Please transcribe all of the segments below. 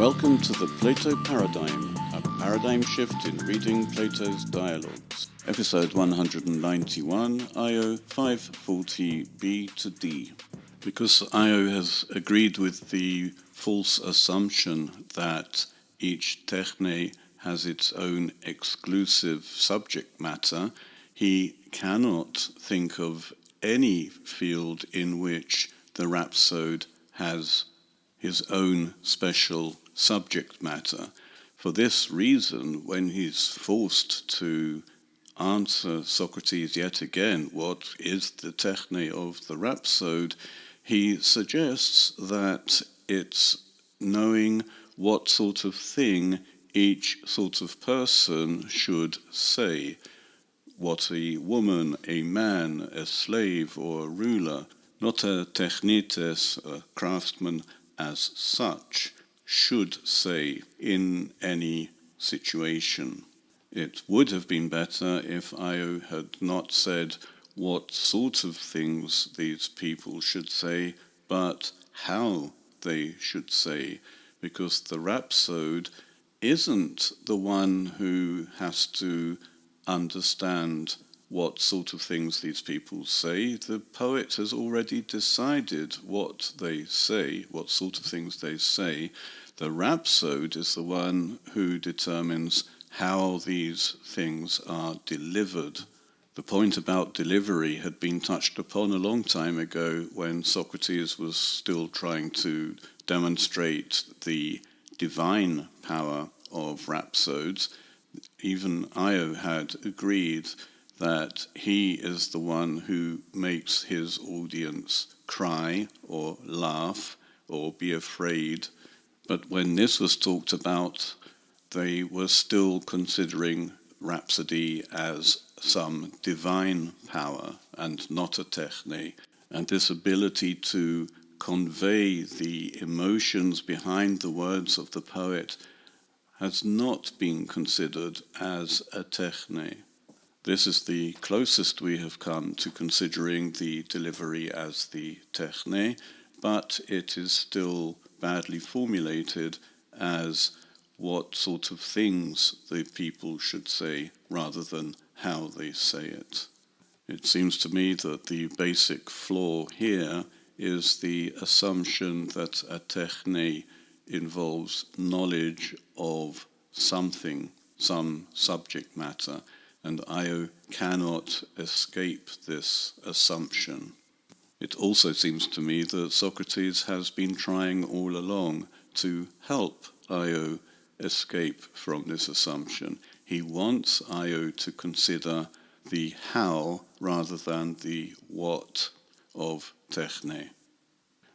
Welcome to the Plato Paradigm, a paradigm shift in reading Plato's dialogues. Episode 191, IO 540b to D. Because IO has agreed with the false assumption that each techne has its own exclusive subject matter, he cannot think of any field in which the rhapsode has his own special subject matter. For this reason, when he's forced to answer Socrates yet again, what is the techne of the rhapsode, he suggests that it's knowing what sort of thing each sort of person should say, what a woman, a man, a slave, or a ruler, not a technetes, a craftsman as such, should say in any situation. It would have been better if Io had not said what sort of things these people should say, but how they should say, because the rhapsode isn't the one who has to understand what sort of things these people say. The poet has already decided what they say, what sort of things they say. The rhapsode is the one who determines how these things are delivered. The point about delivery had been touched upon a long time ago when Socrates was still trying to demonstrate the divine power of rhapsodes. Even Io had agreed that he is the one who makes his audience cry or laugh or be afraid. But when this was talked about, they were still considering rhapsody as some divine power and not a techne. And this ability to convey the emotions behind the words of the poet has not been considered as a techne. This is the closest we have come to considering the delivery as the techne, but it is still badly formulated as what sort of things the people should say rather than how they say it. It seems to me that the basic flaw here is the assumption that a techne involves knowledge of something, some subject matter, and Io cannot escape this assumption. It also seems to me that Socrates has been trying all along to help Io escape from this assumption. He wants Io to consider the how rather than the what of techne.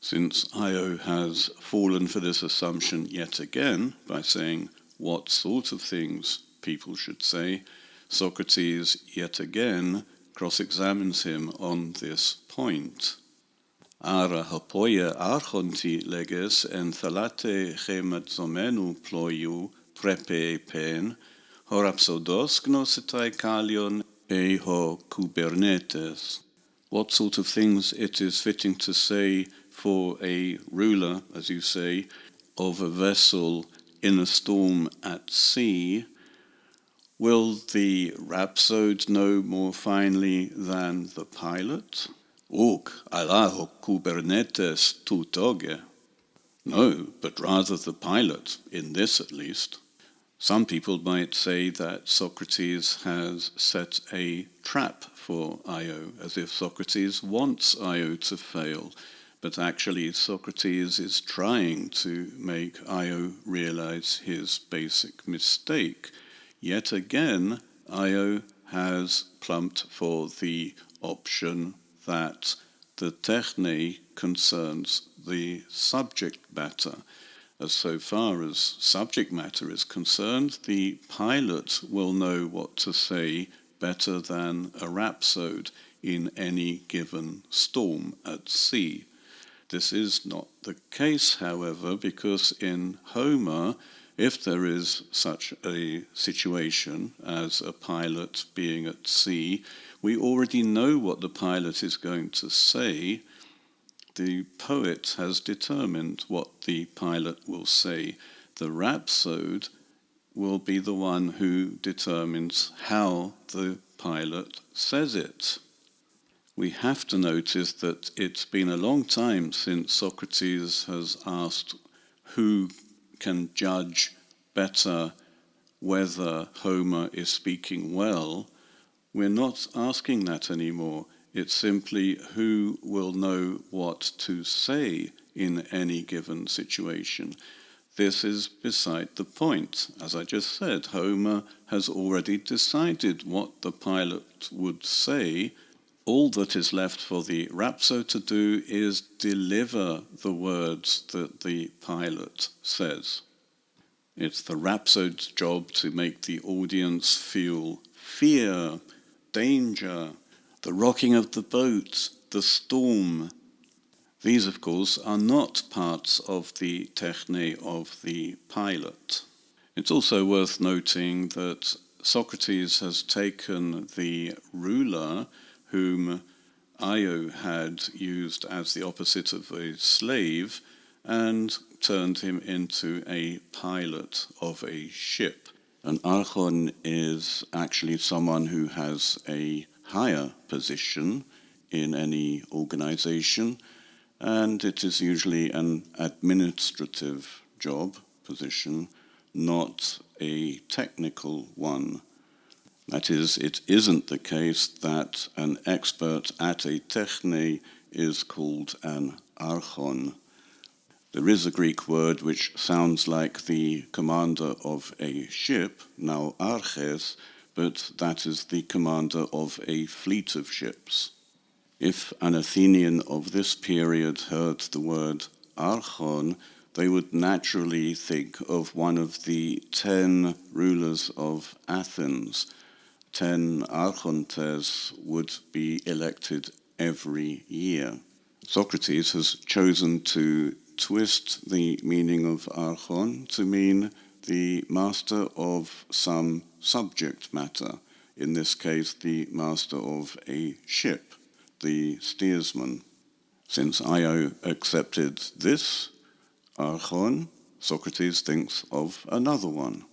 Since Io has fallen for this assumption yet again by saying what sort of things people should say, Socrates yet again cross-examines him on this point. Ara hopoia archonti leges en thalate chemadzomenu ploiu prepe pen, ho rhapsodos gnosetai kalion e ho kubernetes. What sort of things it is fitting to say for a ruler, as you say, of a vessel in a storm at sea, will the rhapsode know more finely than the pilot? Uk alaho kubernetes tutoge. No, but rather the pilot, in this at least. Some people might say that Socrates has set a trap for Io, as if Socrates wants Io to fail. But actually Socrates is trying to make Io realize his basic mistake. Yet again, Io has plumped for the option that the techne concerns the subject matter. As so far as subject matter is concerned, the pilot will know what to say better than a rhapsode in any given storm at sea. This is not the case, however, because in Homer, if there is such a situation as a pilot being at sea, we already know what the pilot is going to say. The poet has determined what the pilot will say. The rhapsode will be the one who determines how the pilot says it. We have to notice that it's been a long time since Socrates has asked who can judge better whether Homer is speaking well. We're not asking that anymore. It's simply who will know what to say in any given situation. This is beside the point. As I just said, Homer has already decided what the pilot would say. All that is left for the rhapsode to do is deliver the words that the pilot says. It's the rhapsode's job to make the audience feel fear, danger, the rocking of the boat, the storm. These, of course, are not parts of the techne of the pilot. It's also worth noting that Socrates has taken the ruler, whom Io had used as the opposite of a slave, and turned him into a pilot of a ship. An archon is actually someone who has a higher position in any organization, and it is usually an administrative job position, not a technical one. That is, it isn't the case that an expert at a techne is called an archon. There is a Greek word which sounds like the commander of a ship, now arches, but that is the commander of a fleet of ships. If an Athenian of this period heard the word archon, they would naturally think of one of the 10 rulers of Athens. 10 archontes would be elected every year. Socrates has chosen to twist the meaning of archon to mean the master of some subject matter, in this case the master of a ship, the steersman. Since Io accepted this archon, Socrates thinks of another one.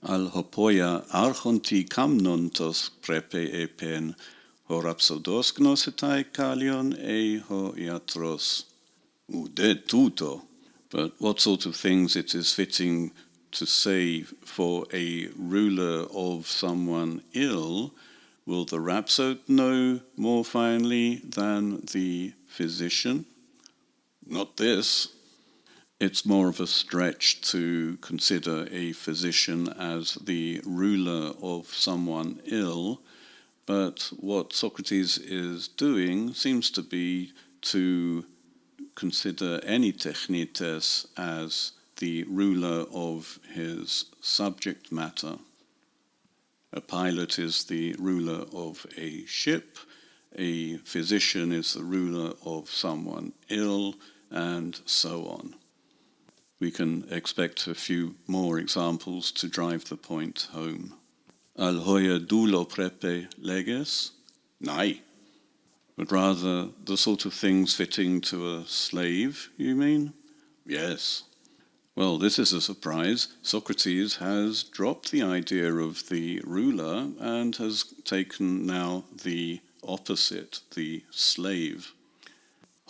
Al hopoia archonti kamnontos prepe epen, ho rhapsodos gnosetai kalion ho iatros. Dead tuto. But what sort of things it is fitting to say for a ruler of someone ill, will the rhapsode know more finely than the physician? Not this. It's more of a stretch to consider a physician as the ruler of someone ill, but what Socrates is doing seems to be to consider any technites as the ruler of his subject matter. A pilot is the ruler of a ship, a physician is the ruler of someone ill, and so on. We can expect a few more examples to drive the point home. Al hoia doulo prepe leges? Nay. But rather the sort of things fitting to a slave, you mean? Yes. Well, this is a surprise. Socrates has dropped the idea of the ruler and has taken now the opposite, the slave.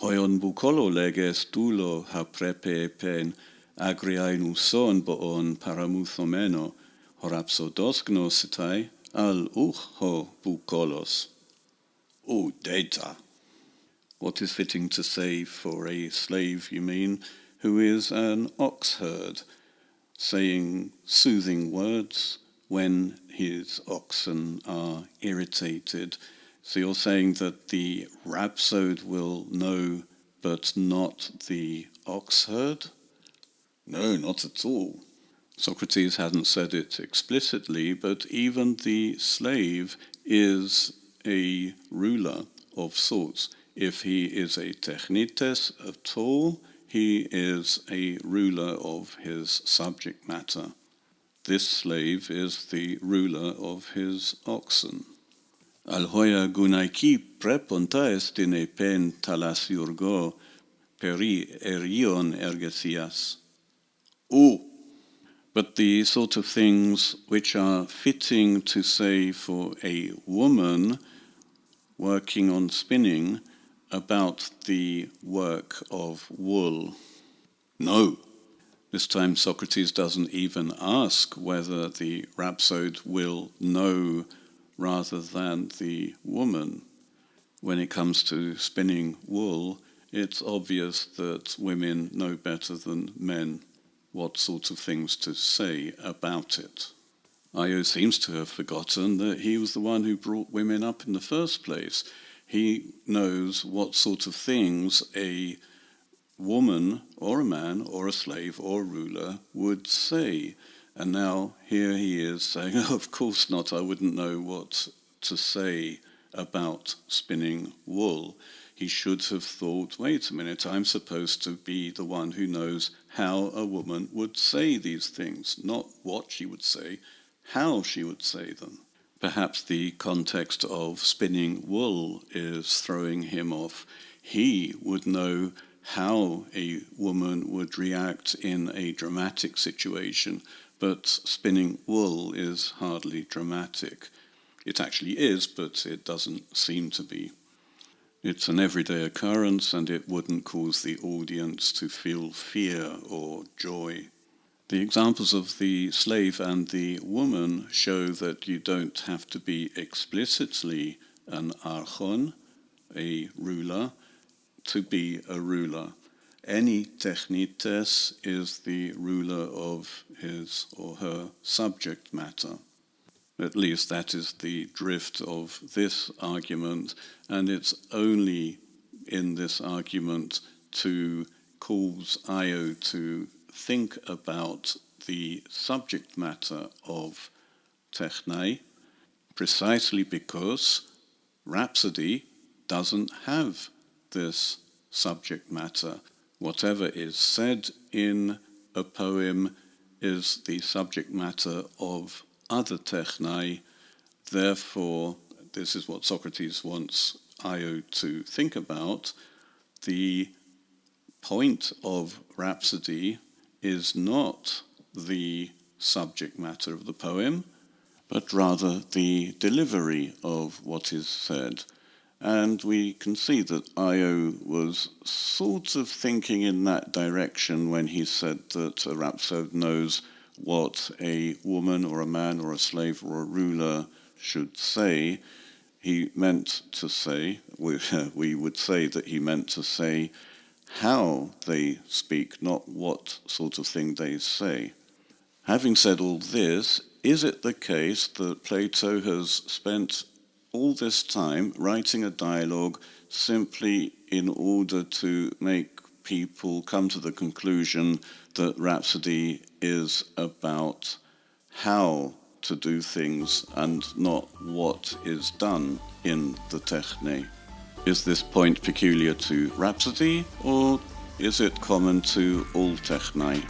Hoion bukolo leges doulo ha prepe epen agriainu son boon paramuthomeno horapsodos gnosetai al ho bukolos. Oh, data. What is fitting to say for a slave, you mean, who is an ox herd, saying soothing words when his oxen are irritated. So you're saying that the rhapsode will know, but not the ox herd? No, not at all. Socrates hadn't said it explicitly, but even the slave is a ruler of sorts. If he is a technites at all, he is a ruler of his subject matter. This slave is the ruler of his oxen. Al hoia gunaiki preponta estine pen talasiurgo peri erion ergesias. Oh, But the sort of things which are fitting to say for a woman working on spinning about the work of wool. No. This time Socrates doesn't even ask whether the rhapsode will know rather than the woman. When it comes to spinning wool, it's obvious that women know better than men what sort of things to say about it. Io seems to have forgotten that he was the one who brought women up in the first place. He knows what sort of things a woman or a man or a slave or a ruler would say. And now here he is saying, oh, of course not, I wouldn't know what to say about spinning wool. He should have thought, wait a minute, I'm supposed to be the one who knows how a woman would say these things, not what she would say, how she would say them. Perhaps the context of spinning wool is throwing him off. He would know how a woman would react in a dramatic situation, but spinning wool is hardly dramatic. It actually is, but it doesn't seem to be. It's an everyday occurrence, and it wouldn't cause the audience to feel fear or joy. The examples of the slave and the woman show that you don't have to be explicitly an archon, a ruler, to be a ruler. Any technites is the ruler of his or her subject matter. At least that is the drift of this argument, and it's only in this argument to cause Io to think about the subject matter of techne, precisely because rhapsody doesn't have this subject matter. Whatever is said in a poem is the subject matter of other techne. Therefore, this is what Socrates wants Io to think about. The point of rhapsody is not the subject matter of the poem, but rather the delivery of what is said. And we can see that Io was sort of thinking in that direction when he said that a rhapsode knows what a woman or a man or a slave or a ruler should say. He meant to say, we would say that he meant to say how they speak, not what sort of thing they say. Having said all this, is it the case that Plato has spent all this time writing a dialogue simply in order to make people come to the conclusion that rhapsody is about how to do things and not what is done in the techne? Is this point peculiar to rhapsody, or is it common to all techne?